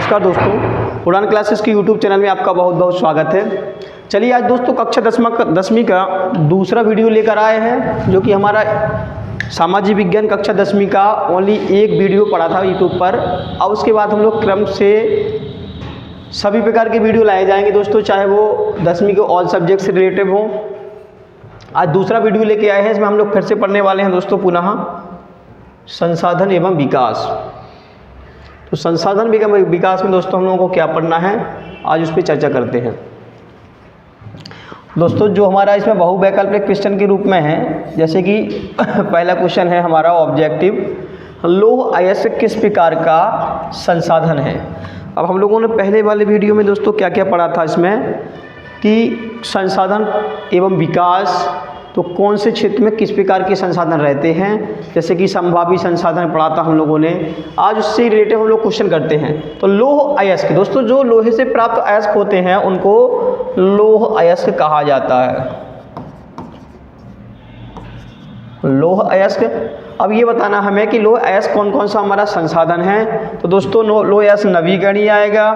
नमस्कार दोस्तों, उड़ान क्लासेस के यूट्यूब चैनल में आपका बहुत बहुत स्वागत है। चलिए आज दोस्तों कक्षा 10वीं का दूसरा वीडियो लेकर आए हैं, जो कि हमारा सामाजिक विज्ञान कक्षा 10वीं का ओनली एक वीडियो पड़ा था यूट्यूब पर। अब उसके बाद हम लोग क्रम से सभी प्रकार के वीडियो लाए जाएंगे दोस्तों, चाहे वो 10वीं के ऑल सब्जेक्ट से रिलेटिव हो। आज दूसरा वीडियो लेके आए हैं, इसमें हम लोग फिर से पढ़ने वाले हैं दोस्तों पुनः संसाधन एवं विकास। तो संसाधन एवं विकास में दोस्तों हम लोगों को क्या पढ़ना है, आज उस पर चर्चा करते हैं। दोस्तों जो हमारा इसमें बहुवैकल्पिक क्वेश्चन के रूप में है, जैसे कि पहला क्वेश्चन है हमारा ऑब्जेक्टिव, लौह अयस्क किस प्रकार का संसाधन है। अब हम लोगों ने पहले वाले वीडियो में दोस्तों क्या क्या पढ़ा था इसमें कि संसाधन एवं विकास, तो कौन से क्षेत्र में किस प्रकार के संसाधन रहते हैं, जैसे कि संभावी संसाधन पढ़ा था हम लोगों ने। आज उससे रिलेटेड हम लोग क्वेश्चन करते हैं। तो लौह अयस्क दोस्तों, जो लोहे से प्राप्त अयस्क होते हैं उनको लौह अयस्क कहा जाता है, लौह अयस्क। अब ये बताना हमें कि लौह अयस्क कौन कौन सा हमारा संसाधन है। तो दोस्तों लौह अयस्क नवीकरणीय आएगा,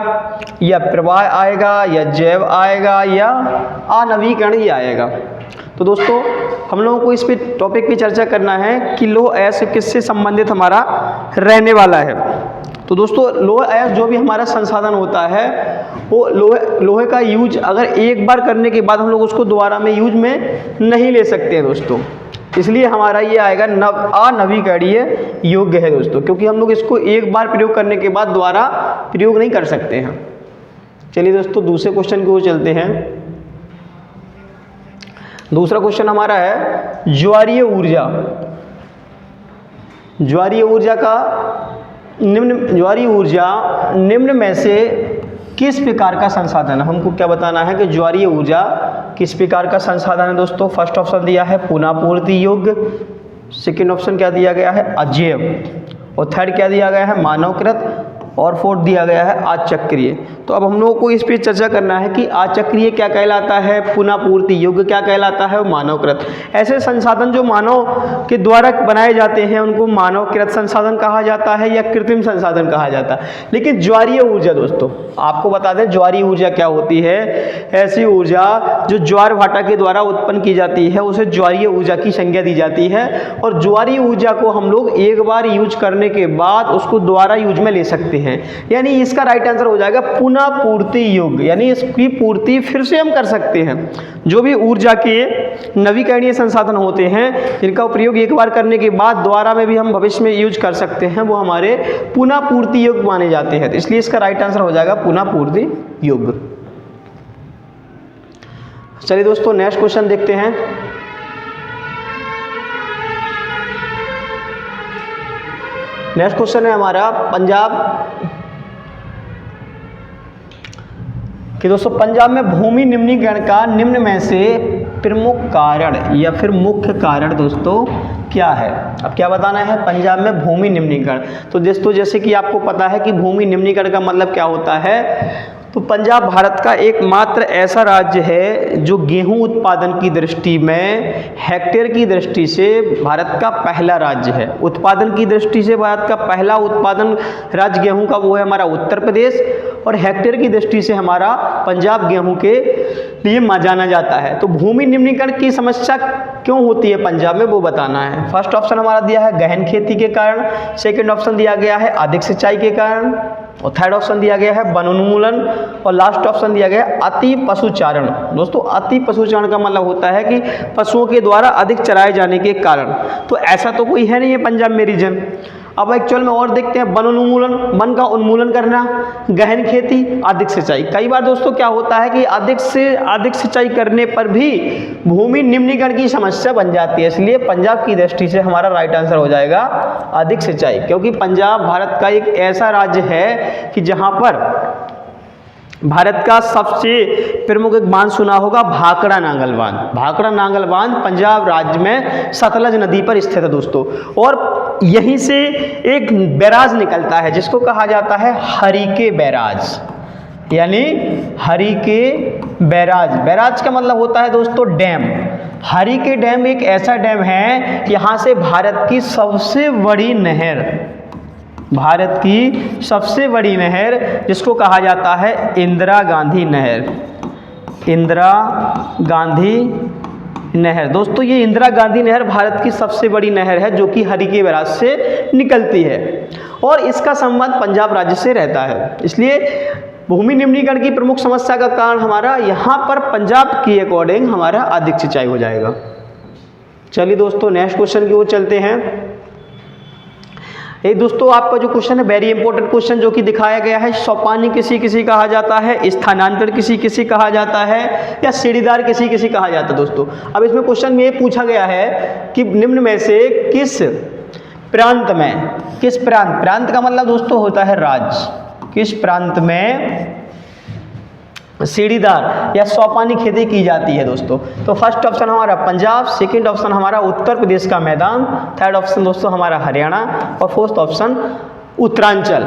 या प्रवाह आएगा, या जैव आएगा, या अनवीकरणीय आएगा। तो दोस्तों हम लोगों को इस पे टॉपिक पे चर्चा करना है कि लौह अयस्क किससे संबंधित हमारा रहने वाला है। तो दोस्तों लौह अयस्क जो भी हमारा संसाधन होता है वो लोहे का यूज अगर एक बार करने के बाद हम लोग उसको दोबारा में यूज में नहीं ले सकते हैं दोस्तों, इसलिए हमारा ये आएगा अनवीकरणीय योग्य है दोस्तों, क्योंकि हम लोग इसको एक बार प्रयोग करने के बाद दोबारा प्रयोग नहीं कर सकते हैं। चलिए दोस्तों दूसरे क्वेश्चन की ओर चलते हैं। दूसरा क्वेश्चन हमारा है ज्वारीय ऊर्जा। ज्वारीय ऊर्जा का ज्वारीय ऊर्जा निम्न में से किस प्रकार का संसाधन है। हमको क्या बताना है कि ज्वारीय ऊर्जा किस प्रकार का संसाधन है दोस्तों। फर्स्ट ऑप्शन दिया है पुनःपूर्ति योग्य, सेकेंड ऑप्शन क्या दिया गया है अजैव, और थर्ड क्या दिया गया है मानवकृत, और फोर्थ दिया गया है अचक्रीय। तो अब हम लोगों को इस पर चर्चा करना है कि अचक्रीय क्या कहलाता है, पुनःपूर्ति योग्य क्या कहलाता है, और मानवकृत। ऐसे संसाधन जो मानव के द्वारा बनाए जाते हैं उनको मानवकृत संसाधन कहा जाता है या कृत्रिम संसाधन कहा जाता है। लेकिन ज्वारीय ऊर्जा दोस्तों आपको बता दें ज्वारीय ऊर्जा क्या होती है। ऐसी ऊर्जा जो ज्वार भाटा के द्वारा उत्पन्न की जाती है उसे ज्वारीय ऊर्जा की संज्ञा दी जाती है, और ज्वारीय ऊर्जा को हम लोग एक बार यूज करने के बाद उसको दोबारा यूज में ले सकते हैं। यानी इसका राइट आंसर हो जाएगा पुनःपूर्ति योग्य, यानी इसकी पूर्ति फिर से हम कर सकते हैं। जो भी ऊर्जा के नवीकरणीय संसाधन होते हैं जिनका प्रयोग एक बार करने के बाद दोबारा में भी हम भविष्य में यूज कर सकते हैं, वो हमारे पुनःपूर्ति योग्य माने जाते हैं। तो इसलिए इसका राइट आंसर हो जाएगा पुनःपूर्ति योग्य। चलिए दोस्तों नेक्स्ट क्वेश्चन देखते हैं। नेक्स्ट क्वेश्चन है हमारा पंजाब कि दोस्तों पंजाब में भूमि निम्नीकरण का निम्न में से प्रमुख कारण या फिर मुख्य कारण दोस्तों क्या है। अब क्या बताना है, पंजाब में भूमि निम्नीकरण। तो दोस्तों जैसे कि आपको पता है कि भूमि निम्नीकरण का मतलब क्या होता है। तो पंजाब भारत का एकमात्र ऐसा राज्य है जो गेहूं उत्पादन की दृष्टि में हेक्टेयर की दृष्टि से भारत का पहला राज्य है। उत्पादन की दृष्टि से भारत का पहला उत्पादन राज्य गेहूं का वो है हमारा उत्तर प्रदेश, और हेक्टेयर की दृष्टि से हमारा पंजाब गेहूं के लिए जाना जाता है। तो भूमि निम्नीकरण की समस्या क्यों होती है पंजाब में वो बताना है। फर्स्ट ऑप्शन हमारा दिया है गहन खेती के कारण, सेकेंड ऑप्शन दिया गया है अधिक सिंचाई के कारण, और थर्ड ऑप्शन दिया गया है वन उन्मूलन, और लास्ट ऑप्शन दिया गया है अति पशुचारण। दोस्तों अति पशुचारण का मतलब होता है कि पशुओं के द्वारा अधिक चराए जाने के कारण। तो ऐसा तो कोई है नहीं है पंजाब में रीजन। अब एक्चुअल में और देखते हैं वन उन्मूलन, वन का उन्मूलन करना, गहन खेती, अधिक सिंचाई। कई बार दोस्तों क्या होता है कि अधिक से अधिक सिंचाई करने पर भी भूमि निम्नीकरण की समस्या बन जाती है। इसलिए पंजाब की दृष्टि से हमारा राइट आंसर हो जाएगा अधिक सिंचाई, क्योंकि पंजाब भारत का एक ऐसा राज्य है कि जहां पर भारत का सबसे प्रमुख एक बांध सुना होगा भाखड़ा नांगल बांध। भाखड़ा नांगल बांध पंजाब राज्य में सतलज नदी पर स्थित है दोस्तों, और यहीं से एक बैराज निकलता है जिसको कहा जाता है हरिके बैराज, यानी हरिके बैराज। बैराज का मतलब होता है दोस्तों डैम। हरिके डैम एक ऐसा डैम है यहाँ से भारत की सबसे बड़ी नहर भारत की सबसे बड़ी नहर जिसको कहा जाता है इंदिरा गांधी नहर, इंदिरा गांधी नहर। दोस्तों ये इंदिरा गांधी नहर भारत की सबसे बड़ी नहर है जो कि हरिके बैराज से निकलती है और इसका संबंध पंजाब राज्य से रहता है। इसलिए भूमि निम्नीकरण की प्रमुख समस्या का कारण हमारा यहाँ पर पंजाब के अकॉर्डिंग हमारा अधिक सिंचाई हो जाएगा। चलिए दोस्तों नेक्स्ट क्वेश्चन की ओर चलते हैं। ये दोस्तों आपका जो क्वेश्चन है वेरी इंपॉर्टेंट क्वेश्चन जो कि दिखाया गया है, सोपानी किसी किसी कहा जाता है, स्थानांतरण किसी किसी कहा जाता है या सीढ़ीदार किसी किसी कहा जाता है। दोस्तों अब इसमें क्वेश्चन में ये पूछा गया है कि निम्न में से किस प्रांत में, किस प्रांत, प्रांत का मतलब दोस्तों होता है राज्य, किस प्रांत में सीढ़ीदार या सोपानी खेती की जाती है। दोस्तों तो फर्स्ट ऑप्शन हमारा पंजाब, सेकंड ऑप्शन हमारा उत्तर प्रदेश का मैदान, थर्ड ऑप्शन दोस्तों हमारा हरियाणा और फोर्थ ऑप्शन उत्तरांचल।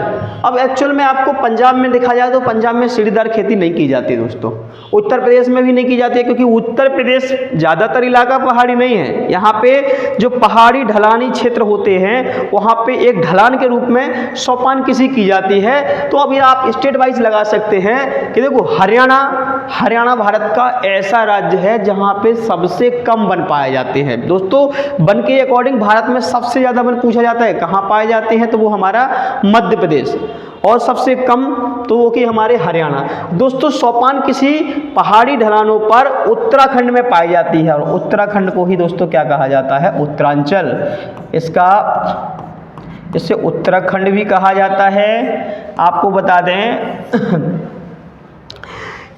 अब एक्चुअल में आपको पंजाब में देखा जाए तो पंजाब में सीढ़ीदार खेती नहीं की जाती दोस्तों, उत्तर प्रदेश में भी नहीं की जाती है क्योंकि उत्तर प्रदेश ज़्यादातर इलाका पहाड़ी नहीं है। यहाँ पे जो पहाड़ी ढलानी क्षेत्र होते हैं वहाँ पे एक ढलान के रूप में सोपान कृषि की जाती है। तो अब ये आप स्टेट वाइज लगा सकते हैं कि देखो हरियाणा भारत का ऐसा राज्य है जहाँ पे सबसे कम वन पाए जाते हैं। दोस्तों वन के अकॉर्डिंग भारत में सबसे ज़्यादा वन पूछा जाता है कहाँ पाए जाते हैं, तो वो हमारा मध्य प्रदेश, और सबसे कम तो वो कि हमारे हरियाणा। दोस्तों सोपान किसी पहाड़ी ढलानों पर उत्तराखंड में पाई जाती है और उत्तराखंड को ही दोस्तों क्या कहा जाता है, उत्तरांचल। इसे उत्तराखंड भी कहा जाता है। आपको बता दें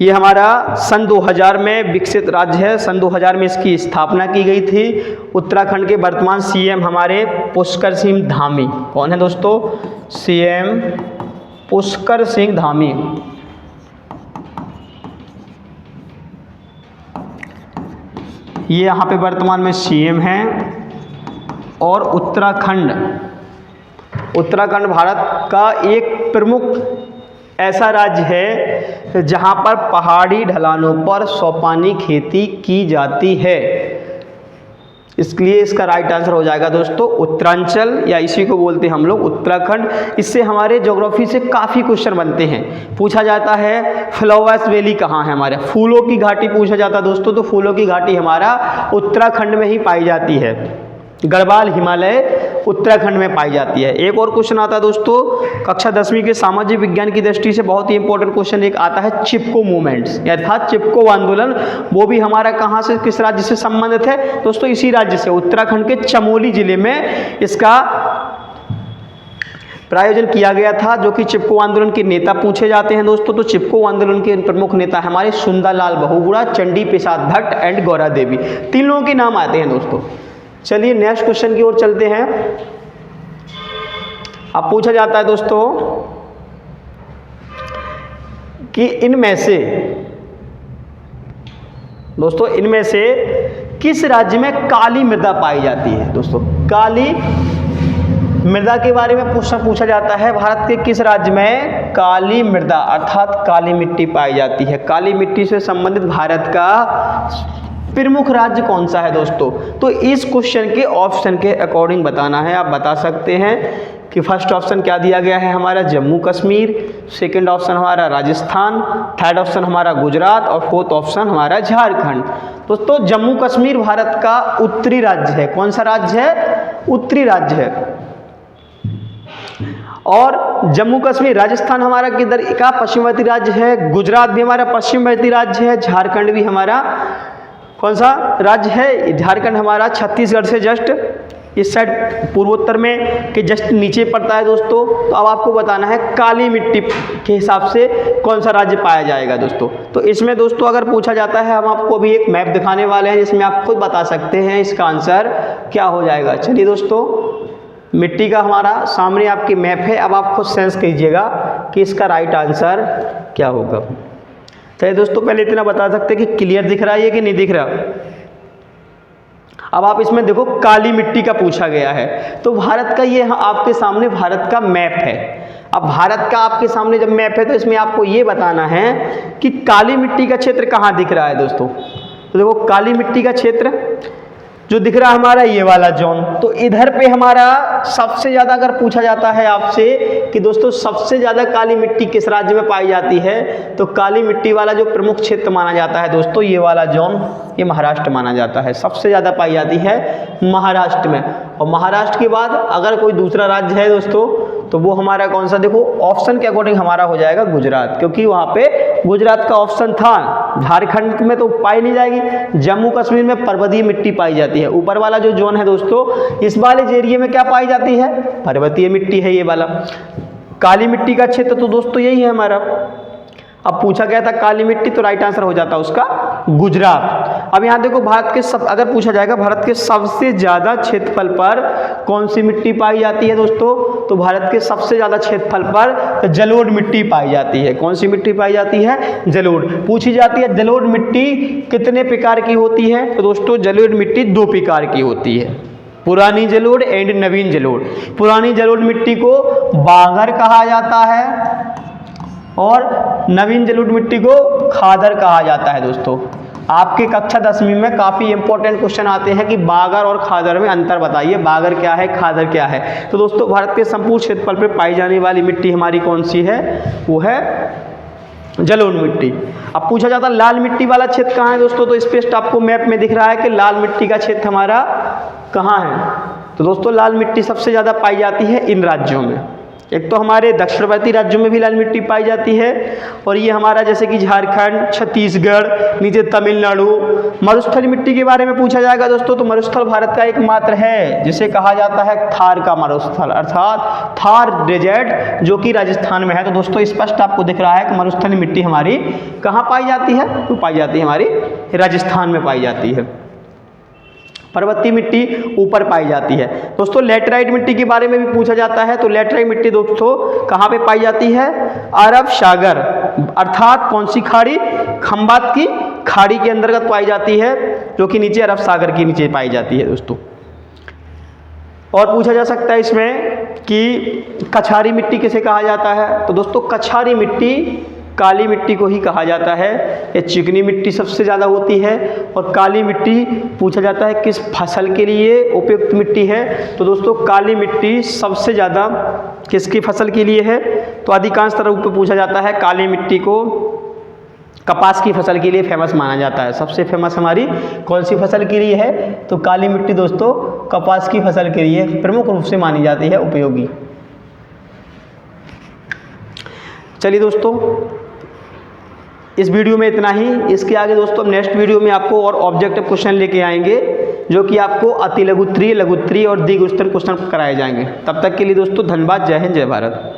ये हमारा सन 2000 में विकसित राज्य है, सन 2000 में इसकी स्थापना की गई थी। उत्तराखंड के वर्तमान सीएम हमारे पुष्कर सिंह धामी। कौन है दोस्तों, सीएम पुष्कर सिंह धामी। ये यहाँ पे वर्तमान में सीएम हैं। और उत्तराखंड भारत का एक प्रमुख ऐसा राज्य है जहाँ पर पहाड़ी ढलानों पर सोपानी खेती की जाती है। इसलिए इसका राइट आंसर हो जाएगा दोस्तों उत्तरांचल, या इसी को बोलते हैं हम लोग उत्तराखंड। इससे हमारे ज्योग्राफी से काफ़ी क्वेश्चन बनते हैं। पूछा जाता है फ्लावर्स वैली कहाँ है, हमारे फूलों की घाटी पूछा जाता है दोस्तों, तो फूलों की घाटी हमारा उत्तराखंड में ही पाई जाती है। गढ़वाल हिमालय उत्तराखंड में पाई जाती है। एक और क्वेश्चन आता है दोस्तों कक्षा 10वीं के सामाजिक विज्ञान की दृष्टि से बहुत ही इंपॉर्टेंट क्वेश्चन एक आता है चिपको मूवमेंट्स, अर्थात चिपको आंदोलन। वो भी हमारा कहाँ से, किस राज्य से संबंधित है दोस्तों, इसी राज्य से, उत्तराखंड के चमोली जिले में इसका प्रायोजन किया गया था। जो कि चिपको आंदोलन के नेता पूछे जाते हैं दोस्तों, तो चिपको आंदोलन के प्रमुख नेता हमारे सुंदरलाल बहुगुणा, चंडी प्रसाद भट्ट एंड गौरा देवी, तीन लोगों के नाम आते हैं दोस्तों। चलिए नेक्स्ट क्वेश्चन की ओर चलते हैं। अब पूछा जाता है दोस्तों कि इनमें से किस राज्य में काली मृदा पाई जाती है। दोस्तों काली मृदा के बारे में पूछा जाता है, भारत के किस राज्य में काली मृदा अर्थात काली मिट्टी पाई जाती है। काली मिट्टी से संबंधित भारत का प्रमुख राज्य कौन सा है दोस्तों, तो इस क्वेश्चन के ऑप्शन के अकॉर्डिंग बताना है। आप बता सकते हैं कि फर्स्ट ऑप्शन क्या दिया गया है हमारा जम्मू कश्मीर, सेकंड ऑप्शन हमारा राजस्थान, थर्ड ऑप्शन हमारा गुजरात और फोर्थ ऑप्शन हमारा झारखंड। दोस्तों जम्मू कश्मीर भारत का उत्तरी राज्य है। कौन सा राज्य है, उत्तरी राज्य है। और जम्मू कश्मीर, राजस्थान हमारा किधर का पश्चिमवर्ती राज्य है, गुजरात भी हमारा पश्चिमवर्ती राज्य है, झारखंड भी हमारा कौन सा राज्य है, झारखंड हमारा छत्तीसगढ़ से जस्ट इस साइड पूर्वोत्तर में के जस्ट नीचे पड़ता है दोस्तों। तो अब आपको बताना है काली मिट्टी के हिसाब से कौन सा राज्य पाया जाएगा दोस्तों। तो इसमें दोस्तों अगर पूछा जाता है, हम आपको अभी एक मैप दिखाने वाले हैं जिसमें आप खुद बता सकते हैं इसका आंसर क्या हो जाएगा। चलिए दोस्तों मिट्टी का हमारा सामने आपकी मैप है, अब आप खुद सेंस कीजिएगा कि इसका राइट आंसर क्या होगा। चलिए दोस्तों पहले इतना बता सकते हैं कि क्लियर दिख रहा है कि नहीं दिख रहा। अब आप इसमें देखो काली मिट्टी का पूछा गया है, तो भारत का ये आपके सामने भारत का मैप है। अब भारत का आपके सामने जब मैप है तो इसमें आपको ये बताना है कि काली मिट्टी का क्षेत्र कहाँ दिख रहा है दोस्तों। तो देखो काली मिट्टी का क्षेत्र जो दिख रहा है हमारा ये वाला जोन। तो इधर पे हमारा सबसे ज़्यादा अगर पूछा जाता है आपसे कि दोस्तों सबसे ज़्यादा काली मिट्टी किस राज्य में पाई जाती है, तो काली मिट्टी वाला जो प्रमुख क्षेत्र माना जाता है दोस्तों, ये वाला जोन, ये महाराष्ट्र माना जाता है। सबसे ज़्यादा पाई जाती है महाराष्ट्र में। और महाराष्ट्र के बाद अगर कोई दूसरा राज्य है दोस्तों, तो वो हमारा कौन सा, देखो ऑप्शन के अकॉर्डिंग हमारा हो जाएगा गुजरात, क्योंकि वहाँ पे गुजरात का ऑप्शन था। झारखंड में तो पाई नहीं जाएगी। जम्मू कश्मीर में पर्वतीय मिट्टी पाई जाती है। ऊपर वाला जो जोन है दोस्तों, इस वाले एरिया में क्या पाई जाती है, पर्वतीय मिट्टी है ये वाला। काली मिट्टी का क्षेत्र तो दोस्तों यही है हमारा। अब पूछा गया था काली मिट्टी, तो राइट आंसर हो जाता उसका गुजरात। अब यहाँ देखो भारत के अगर पूछा जाएगा भारत के सबसे ज़्यादा क्षेत्रफल पर कौन सी मिट्टी पाई जाती है दोस्तों, तो भारत के सबसे ज़्यादा क्षेत्रफल पर जलोढ़ मिट्टी पाई जाती है। कौन सी मिट्टी पाई जाती है, जलोढ़। पूछी जाती है जलोढ़ मिट्टी कितने प्रकार की होती है, तो दोस्तों जलोढ़ मिट्टी 2 प्रकार की होती है, पुरानी जलोढ़ एंड नवीन जलोढ़। पुरानी जलोढ़ मिट्टी को बांगर कहा जाता है और नवीन जलोढ़ मिट्टी को खादर कहा जाता है दोस्तों। आपके कक्षा 10वीं में काफ़ी इंपॉर्टेंट क्वेश्चन आते हैं कि बागर और खादर में अंतर बताइए, बागर क्या है, खादर क्या है। तो दोस्तों भारत के संपूर्ण क्षेत्रफल पर पाई जाने वाली मिट्टी हमारी कौन सी है, वो है जलोढ़ मिट्टी। अब पूछा जाता है लाल मिट्टी वाला क्षेत्र कहाँ है दोस्तों, तो स्पष्ट आपको मैप में दिख रहा है कि लाल मिट्टी का क्षेत्र हमारा कहाँ है। तो दोस्तों लाल मिट्टी सबसे ज़्यादा पाई जाती है इन राज्यों में। एक तो हमारे दक्षिणवर्ती राज्यों में भी लाल मिट्टी पाई जाती है, और ये हमारा जैसे कि झारखंड, छत्तीसगढ़, नीचे तमिलनाडु। मरुस्थल मिट्टी के बारे में पूछा जाएगा दोस्तों, तो मरुस्थल भारत का एकमात्र है जिसे कहा जाता है थार का मरुस्थल, अर्थात थार डेजर्ट, जो कि राजस्थान में है। तो दोस्तों स्पष्ट आपको दिख रहा है कि मरुस्थल मिट्टी हमारी कहाँ पाई जाती है, तो पाई जाती है हमारी राजस्थान में पाई जाती है। पर्वतीय मिट्टी ऊपर पाई जाती है। दोस्तों लेटराइट मिट्टी के बारे में भी पूछा जाता है, तो लेटराइट मिट्टी दोस्तों कहाँ पे पाई जाती है, अरब सागर, अर्थात कौन सी खाड़ी, खंबात की खाड़ी के अंतर्गत पाई जाती है, जो कि नीचे अरब सागर के नीचे पाई जाती है दोस्तों। और पूछा जा सकता है इसमें कि कछारी मिट्टी किसे कहा जाता है, तो दोस्तों कछारी मिट्टी काली मिट्टी को ही कहा जाता है। ये चिकनी मिट्टी सबसे ज़्यादा होती है, और काली मिट्टी पूछा जाता है किस फसल के लिए उपयुक्त मिट्टी है, तो दोस्तों काली मिट्टी सबसे ज़्यादा किसकी फसल के लिए है, तो अधिकांश तरह पर पूछा जाता है काली मिट्टी को कपास की फसल के लिए फेमस माना जाता है। सबसे फेमस हमारी कौन सी फसल के लिए है, तो काली मिट्टी दोस्तों कपास की फसल के लिए प्रमुख रूप से मानी जाती है उपयोगी। चलिए दोस्तों इस वीडियो में इतना ही। इसके आगे दोस्तों नेक्स्ट वीडियो में आपको और ऑब्जेक्टिव क्वेश्चन लेके आएंगे, जो कि आपको अति लघुत्तरीय, लघुत्तरीय और दीर्घ उत्तर क्वेश्चन कराए जाएंगे। तब तक के लिए दोस्तों धन्यवाद। जय हिंद, जय भारत।